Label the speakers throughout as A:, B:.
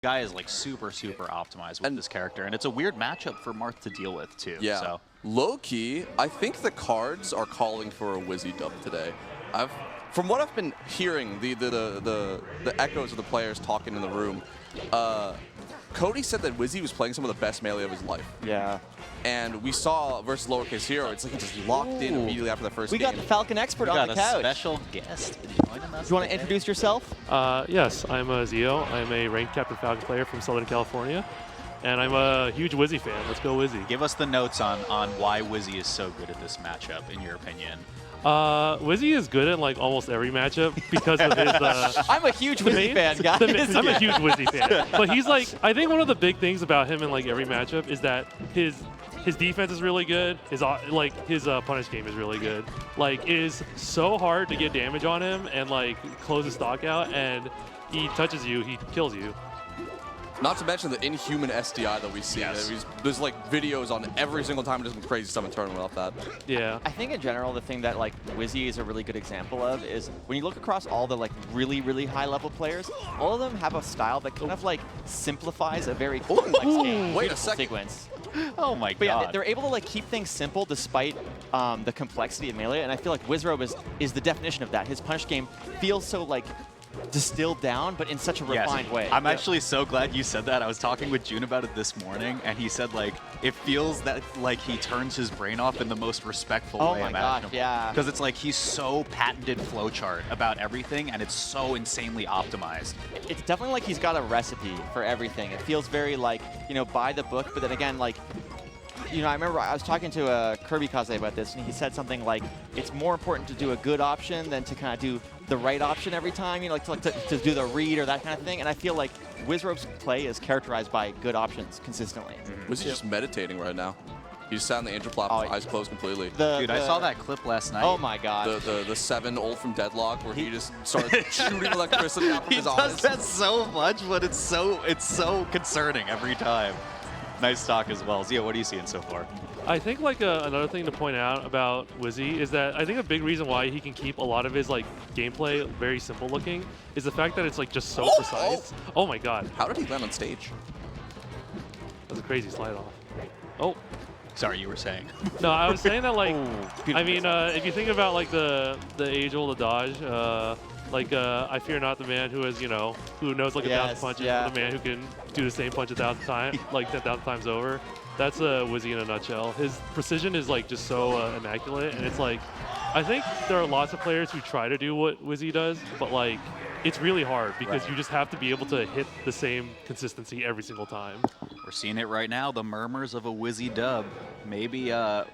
A: Guy is like super optimized with this character, and it's a weird matchup for Marth to deal with too.
B: Yeah.
A: So.
B: Low key, I think the cards are calling for a Wizzy dub today. From what I've been hearing, the echoes of the players talking in the room, Cody said that Wizzy was playing some of the best melee of his life.
C: Yeah.
B: And we saw versus Lowercase Hero, it's like he just locked in immediately after the first game.
C: We got the Falcon expert on the couch.
A: We got a special guest joining us.
C: Do you want to introduce yourself?
D: Yes, I'm Zio. I'm a ranked Captain Falcon player from Southern California. And I'm a huge Wizzy fan. Let's go Wizzy.
A: Give us the notes on why Wizzy is so good at this matchup, in your opinion.
D: Wizzy is good at like almost every matchup because of his.
C: I'm a huge Wizzy fan, guys.
D: I'm a huge Wizzy fan, but he's like, I think one of the big things about him in like every matchup is that his defense is really good. His punish game is really good. Like, it is so hard to get damage on him and like close his stock out, and he touches you, he kills you.
B: Not to mention the inhuman SDI that we see.
A: Yes.
B: There's like videos on every single time there's some crazy stuff in tournament off that.
D: Yeah.
C: I think in general, the thing that like Wizzy is a really good example of is when you look across all the like really high level players, all of them have a style that kind of like simplifies a very complex game.
B: Wait a second.
C: Sequence.
A: Oh my
C: But
A: god.
C: yeah, they're able to like keep things simple despite the complexity of melee, and I feel like Wizzrobe is the definition of that. His punish game feels so like distilled down, but in such a refined way.
A: I'm actually so glad you said that. I was talking with June about it this morning, and he said like it feels that like he turns his brain off in the most respectful way
C: my gosh,
A: imaginable.
C: yeah.
A: Because it's like he's so patented flowchart about everything, and it's so insanely optimized.
C: It's definitely like he's got a recipe for everything. It feels very like, you know, by the book, but then again, like, you know, I remember I was talking to Kirby Kaze about this, and he said something like, it's more important to do a good option than to kind of do the right option every time, you know, to do the read or that kind of thing. And I feel like Wizzrobe's play is characterized by good options consistently.
B: Was he just meditating right now? He just sat on the angel platform, eyes closed completely.
A: Dude, I saw that clip last night.
C: Oh my god.
B: The 7 old from Deadlock where he just started shooting electricity out from his eyes.
A: He does that so much, but it's so concerning every time. Nice talk as well. Zia, what are you seeing so far?
D: I think like another thing to point out about Wizzy is that I think a big reason why he can keep a lot of his like gameplay very simple looking is the fact that it's like just so precise. Oh my god.
B: How did he land on stage?
D: That was a crazy slide off. Oh.
A: Sorry, you were saying.
D: No, I was saying that like, I mean, if you think about like the age-old adage, I fear not the man who is, you know, who knows like 1,000 punches, but the man who can do the same punch 1,000 times, like 10,000 times over. That's Wizzy in a nutshell. His precision is like just so immaculate, and it's like, I think there are lots of players who try to do what Wizzy does, but like, it's really hard because you just have to be able to hit the same consistency every single time.
A: We're seeing it right now. The murmurs of a Wizzy dub maybe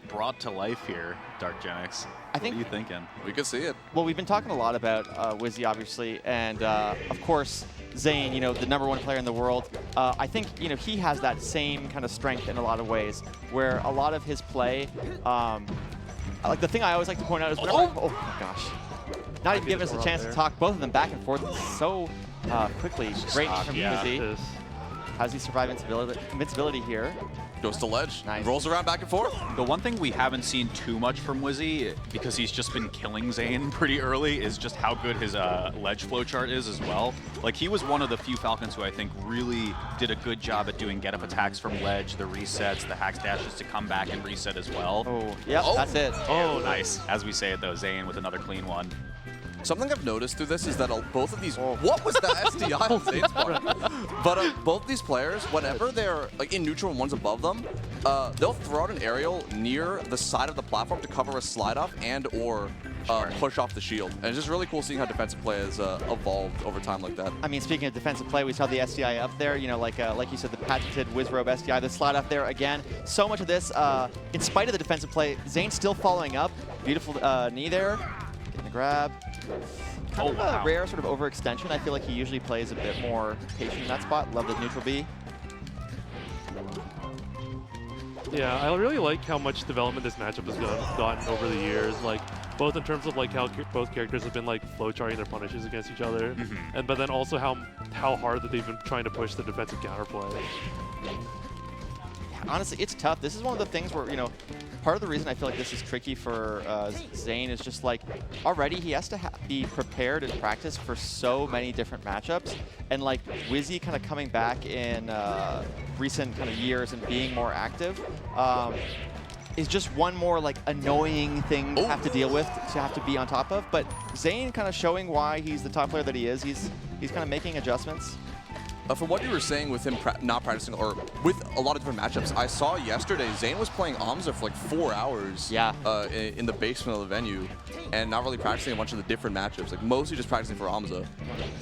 A: brought to life here, Darkgenix. What are you thinking?
B: We could see it.
C: Well, we've been talking a lot about Wizzy, obviously, and of course, Zain, you know, the #1 player in the world. I think, you know, he has that same kind of strength in a lot of ways, where a lot of his play, like the thing I always like to point out is whenever, oh my gosh. Not even giving us a chance to talk, both of them back and forth so quickly. Great from Wizzy. How's he survive invincibility here?
B: Goes to ledge,
C: nice.
B: Rolls around back and forth.
A: The one thing we haven't seen too much from Wizzy, because he's just been killing Zain pretty early, is just how good his ledge flowchart is as well. Like, he was one of the few Falcons who I think really did a good job at doing get-up attacks from ledge, the resets, the hacks dashes to come back and reset as well.
C: Oh, yeah, that's it.
A: Oh, nice. As we say it though, Zain with another clean one.
B: Something I've noticed through this is that both of these... What was that SDI on Zain's part? But both these players, whenever they're like in neutral and one's above them, they'll throw out an aerial near the side of the platform to cover a slide off and or push off the shield. And it's just really cool seeing how defensive play has evolved over time like that.
C: I mean, speaking of defensive play, we saw the SDI up there, you know, like you said, the patented Wizzrobe SDI, the slide up there again. So much of this, in spite of the defensive play, Zain still following up. Beautiful knee there, getting the grab. Kind of a rare sort of overextension. I feel like he usually plays a bit more patient in that spot. Love the neutral B.
D: Yeah, I really like how much development this matchup has gotten over the years. Like, both in terms of like how both characters have been like flowcharting their punishes against each other, and but then also how hard that they've been trying to push the defensive counterplay.
C: honestly, it's tough. This is one of the things where, you know, part of the reason I feel like this is tricky for Zain is just like, already he has to be prepared and practice for so many different matchups. And like Wizzy kind of coming back in recent kind of years and being more active is just one more like annoying thing to have to deal with, to have to be on top of. But Zain kind of showing why he's the top player that he is. He's kind of making adjustments.
B: From what you were saying with him not practicing, or with a lot of different matchups, I saw yesterday Zain was playing Amza for like 4 hours in the basement of the venue and not really practicing a bunch of the different matchups, like mostly just practicing for Amza.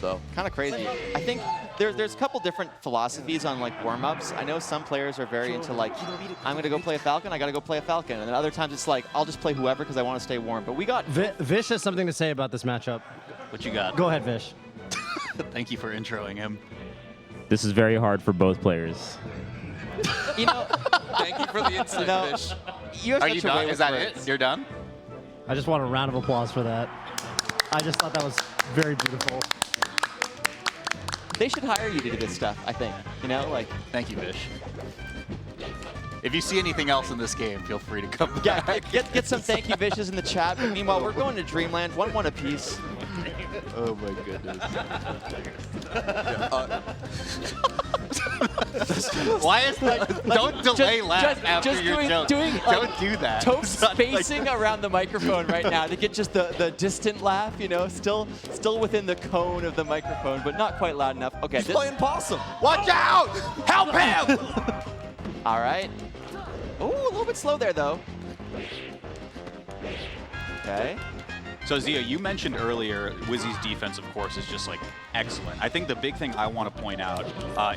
B: So
C: kind of crazy. I think there's a couple different philosophies on like warm-ups. I know some players are very into like, I'm going to go play a Falcon, I got to go play a Falcon. And then other times it's like, I'll just play whoever because I want to stay warm. But we got...
E: Vish has something to say about this matchup.
A: What you got?
E: Go ahead, Vish.
A: Thank you for introing him.
F: This is very hard for both players.
C: You know,
B: thank you for the insight, Fish.
C: Are you done?
A: Is that it? You're done?
E: I just want a round of applause for that. I just thought that was very beautiful.
C: They should hire you to do this stuff, I think. You know, like...
A: Thank you, Vish. If you see anything else in this game, feel free to come back.
C: Get some thank you Vishes in the chat. But meanwhile, we're going to Dreamland. One apiece.
A: Oh my goodness. Why is that? Don't delay laugh after your joke. Don't do that.
C: Toast spacing around the microphone right now to get just the distant laugh, you know, still within the cone of the microphone, but not quite loud enough. Okay.
B: He's playing possum.
A: Watch out! Help him!
C: All right. Ooh, a little bit slow there, though. Okay.
A: So Zia, you mentioned earlier Wizzy's defense, of course, is just like excellent. I think the big thing I want to point out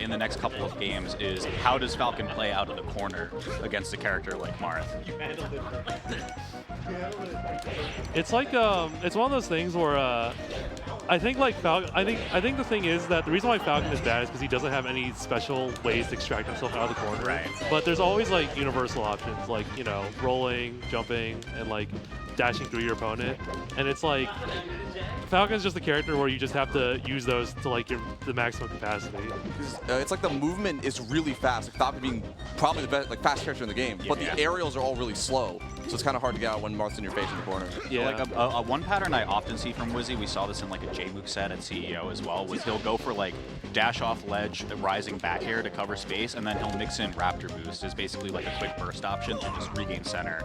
A: in the next couple of games is how does Falcon play out of the corner against a character like Marth?
D: It's like it's one of those things where I think like Falcon. I think the thing is that the reason why Falcon is bad is because he doesn't have any special ways to extract himself out of the corner.
A: Right.
D: But there's always like universal options, like, you know, rolling, jumping, and like dashing through your opponent. And it's like Falcon's just a character where you just have to use those to like the maximum capacity.
B: It's like the movement is really fast. Like Falcon being probably the best, like fast character in the game, but the aerials are all really slow. So it's kind of hard to get out when Marth's in your face in the corner.
A: Yeah. So like one pattern I often see from Wizzy, we saw this in like a J-Mook set at CEO as well, was he'll go for like dash off ledge, rising back air to cover space, and then he'll mix in Raptor Boost as basically like a quick burst option to just regain center.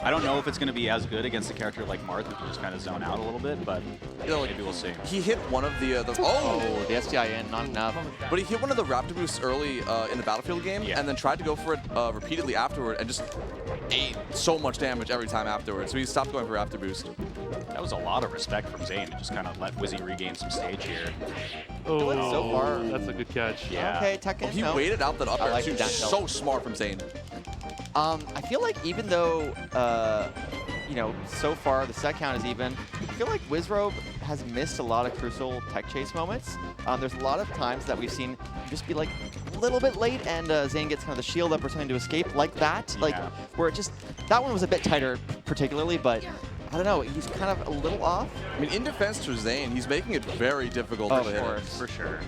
A: I don't know if it's going to be as good against a character like Marth who can just kind of zone out a little bit, but
B: you know, like,
A: maybe we'll see.
B: He hit one of the
C: the SDI in, not enough.
B: But he hit one of the Raptor Boosts early in the Battlefield game, and then tried to go for it repeatedly afterward, and just ate so much damage every time afterwards. So he stopped going for Raptor Boost.
A: That was a lot of respect from Zain to just kind of let Wizzy regain some stage here.
D: Oh,
C: so far.
D: That's a good catch.
A: Yeah.
C: Okay, Tekken.
B: He waited out that up air too. So smart from Zain.
C: I feel like even though, you know, so far the set count is even, I feel like Wizzrobe has missed a lot of crucial tech chase moments. There's a lot of times that we've seen just be like a little bit late and Zain gets kind of the shield up or something to escape like that. Like where it just, that one was a bit tighter particularly, but I don't know, he's kind of a little off.
B: I mean, in defense to Zain, he's making it very difficult to hit.
A: For sure.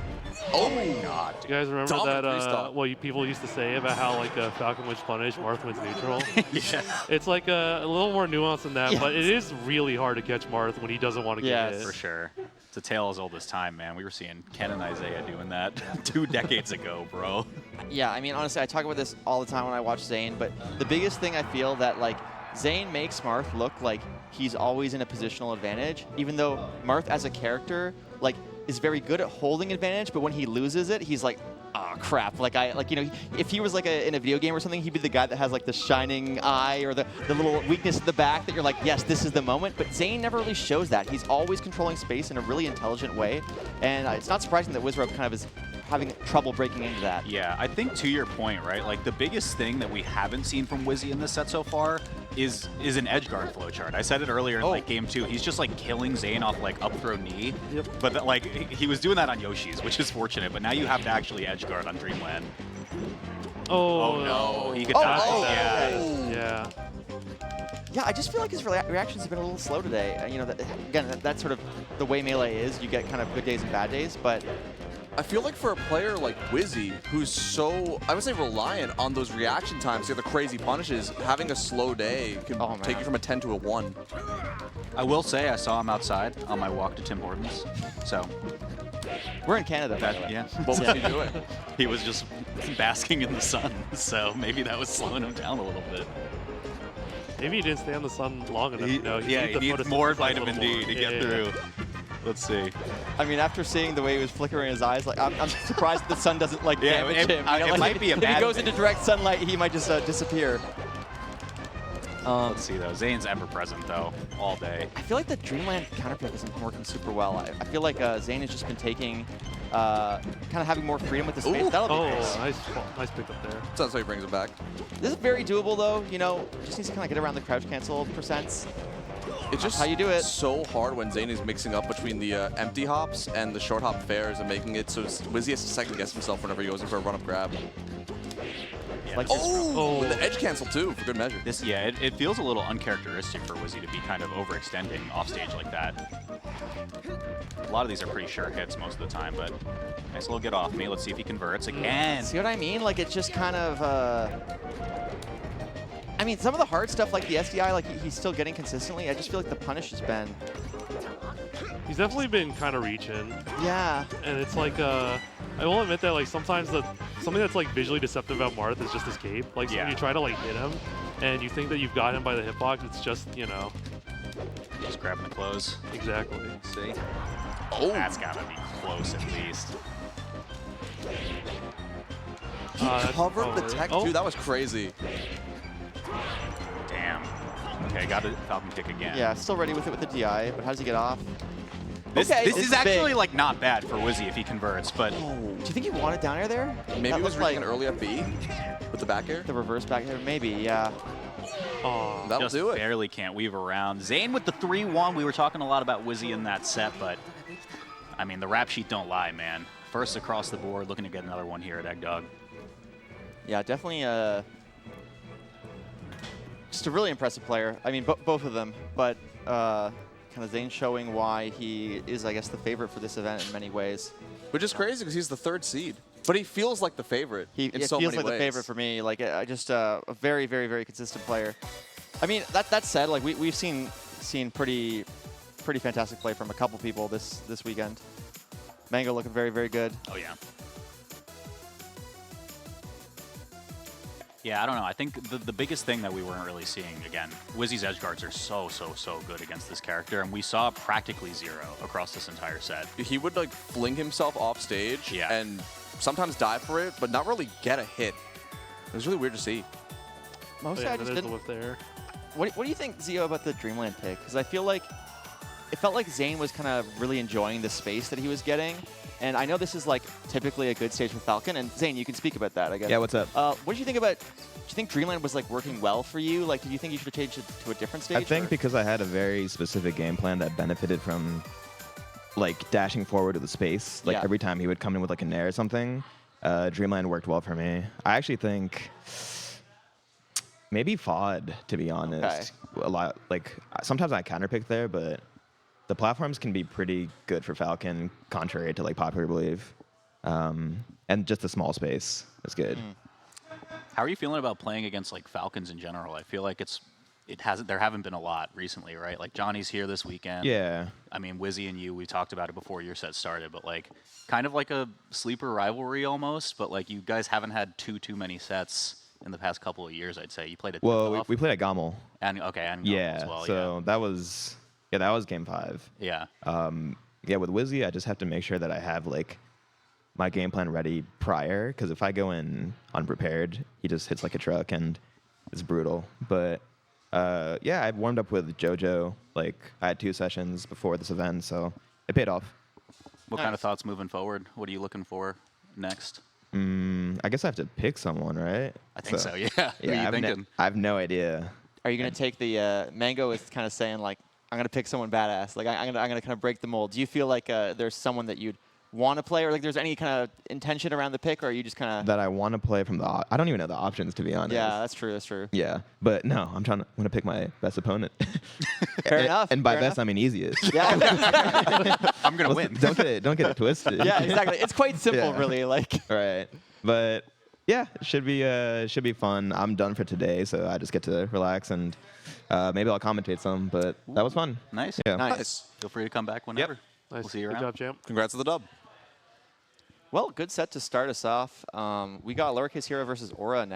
B: Oh my God!
D: You guys remember that what people used to say about how like Falcon wins punish, Marth wins neutral?
A: Yeah.
D: It's like a little more nuanced than that, but it is really hard to catch Marth when he doesn't want to get hit.
A: For sure. It's a tale as old as time, man. We were seeing Ken and Isaiah doing that 2 decades ago, bro.
C: Yeah, I mean, honestly, I talk about this all the time when I watch Zain, but the biggest thing I feel that like Zain makes Marth look like he's always in a positional advantage, even though Marth as a character, like, is very good at holding advantage, but when he loses it, he's like, oh crap. Like you know, if he was like in a video game or something, he'd be the guy that has like the shining eye or the little weakness at the back that you're like, yes, this is the moment. But Zain never really shows that. He's always controlling space in a really intelligent way. And it's not surprising that Wizzrobe kind of is having trouble breaking into that.
A: Yeah, I think to your point, right, like the biggest thing that we haven't seen from Wizzy in this set so far is an edge guard flowchart. I said it earlier in like game 2. He's just like killing Zain off like up throw knee. Yep. But like he was doing that on Yoshi's, which is fortunate. But now you have to actually edge guard on Dreamland.
D: Oh
A: no, he could dodge.
D: Yeah.
C: Yeah, I just feel like his reactions have been a little slow today. You know, again, that's sort of the way Melee is. You get kind of good days and bad days, but
B: I feel like for a player like Wizzy, who's so, I would say, reliant on those reaction times, the crazy punishes, having a slow day can take you from a 10 to a 1.
A: I will say I saw him outside on my walk to Tim Hortons, so.
C: We're in Canada, by the way.
A: Yeah.
B: What was he doing?
A: He was just basking in the sun, so maybe that was slowing him down a little bit.
D: Maybe he didn't stay in the sun long enough. You know,
A: He needs more vitamin D to get through. Let's see.
C: I mean, after seeing the way he was flickering his eyes, like I'm surprised the sun doesn't like damage him. You know,
A: it
C: like,
A: might be a
C: if
A: bad
C: he goes
A: thing.
C: into direct sunlight, he might just disappear.
A: Let's see though. Zane's ever present though, all day.
C: I feel like the Dreamland counterpick isn't working super well. I feel like Zain has just been taking, kind of having more freedom with the space. That'll be nice.
D: Nice pick up there.
B: So that's why he brings it back.
C: This is very doable though. You know, just needs to kind of get around the crouch cancel percents.
B: It's just
C: how you do it.
B: So hard when Zain is mixing up between the empty hops and the short hop fairs and making it so Wizzy has to second guess himself whenever he goes in for a run up grab.
A: Yeah,
C: Like
B: and the edge cancel too, for good measure.
A: It feels a little uncharacteristic for Wizzy to be kind of overextending off stage like that. A lot of these are pretty sure hits most of the time, but nice little get off me. Let's see if he converts again.
C: See what I mean? Like it's just kind of. I mean, some of the hard stuff like the SDI, like he's still getting consistently. I just feel like the punish has been.
D: He's definitely been kind of reaching.
C: Yeah.
D: And it's like, I will admit that like sometimes something that's like visually deceptive about Marth is just his cape. Like so when you try to like hit him, and you think that you've got him by the hitbox, it's just
A: just grabbing the close.
D: Exactly.
A: See?
B: Oh,
A: that's gotta be close at least.
B: He covered the tech too. That was crazy.
A: Damn. Okay, got a Falcon kick again.
C: Yeah, still ready with it with the DI, but how does he get off?
A: This is actually
C: big.
A: like not bad for Wizzy if he converts, but
C: Do you think he wanted down air there?
B: Maybe he was reading an early up B with the back air.
C: The reverse back air, maybe, yeah.
D: Oh,
B: that'll
A: just
B: do it.
A: Barely can't weave around. Zain with the 3-1. We were talking a lot about Wizzy in that set, but I mean the rap sheet don't lie, man. First across the board, looking to get another one here at Eggdog.
C: Yeah, definitely just a really impressive player. I mean, both of them, but kind of Zain showing why he is, I guess, the favorite for this event in many ways.
B: Which is crazy because he's the 3rd seed. But he feels like the favorite in so many ways.
C: He feels like the favorite for me. Like, just a very, very, very consistent player. I mean, that said, like we've seen pretty fantastic play from a couple people this weekend. Mango looking very, very good.
A: Oh, yeah. Yeah, I don't know. I think the biggest thing that we weren't really seeing, again, Wizzy's edge guards are so good against this character, and we saw practically 0 across this entire set.
B: He would like fling himself off stage and sometimes dive for it, but not really get a hit. It was really weird to see.
C: Mostly I just didn't. What do you think, Zio, about the Dreamland pick? Because I feel like it felt like Zain was kind of really enjoying the space that he was getting. And I know this is like typically a good stage for Falcon, and Zain, you can speak about that, I guess.
F: Yeah, what's up?
C: What did you think about? Do you think Dreamland was like working well for you? Like, did you think you should have changed it to a different stage?
F: I think because I had a very specific game plan that benefited from like dashing forward to the space. Like every time he would come in with like a nair or something, Dreamland worked well for me. I actually think maybe FOD, to be honest. A lot. Like sometimes I counterpick there, but the platforms can be pretty good for Falcon, contrary to like popular belief. And just the small space is good.
A: How are you feeling about playing against like Falcons in general? I feel like there haven't been a lot recently, right? Like Johnny's here this weekend.
F: Yeah.
A: I mean, Wizzy and you, we talked about it before your set started, but like kind of like a sleeper rivalry almost, but like you guys haven't had too many sets in the past couple of years, I'd say. You played at
F: we played at Gammel.
A: And Gammel as well.
F: So that was game 5.
A: Yeah.
F: Yeah, with Wizzy, I just have to make sure that I have like my game plan ready prior, because if I go in unprepared, he just hits like a truck and it's brutal. But yeah, I warmed up with JoJo. Like I had 2 sessions before this event, so it paid off.
A: What kind of thoughts moving forward? What are you looking for next?
F: I guess I have to pick someone, right?
A: I think so, yeah.
F: Yeah, I have no idea.
C: Are you gonna take the Mango is kind of saying like, I'm gonna pick someone badass. Like I'm gonna kind of break the mold. Do you feel like there's someone that you'd want to play, or like there's any kind of intention around the pick, or are you just kind of
F: That I want to play from the. I don't even know the options, to be honest.
C: Yeah, that's true. That's true.
F: Yeah, but no, I'm want to pick my best opponent.
C: Fair enough.
F: And by
C: fair
F: best,
C: enough.
F: I mean easiest.
C: Yeah.
A: I'm gonna win.
F: Don't get it twisted.
C: Yeah, exactly. It's quite simple,
F: Yeah.
C: really. Like.
F: Right. But yeah, it should be fun. I'm done for today, so I just get to relax and maybe I'll commentate some. But that was fun.
A: Nice.
F: Yeah.
B: Nice.
A: Feel free to come back whenever.
D: Nice.
A: We'll see you
D: Good
A: around.
D: job, champ.
B: Congrats to the dub.
C: Well, good set to start us off. We got Lowercase Hero versus Aura next.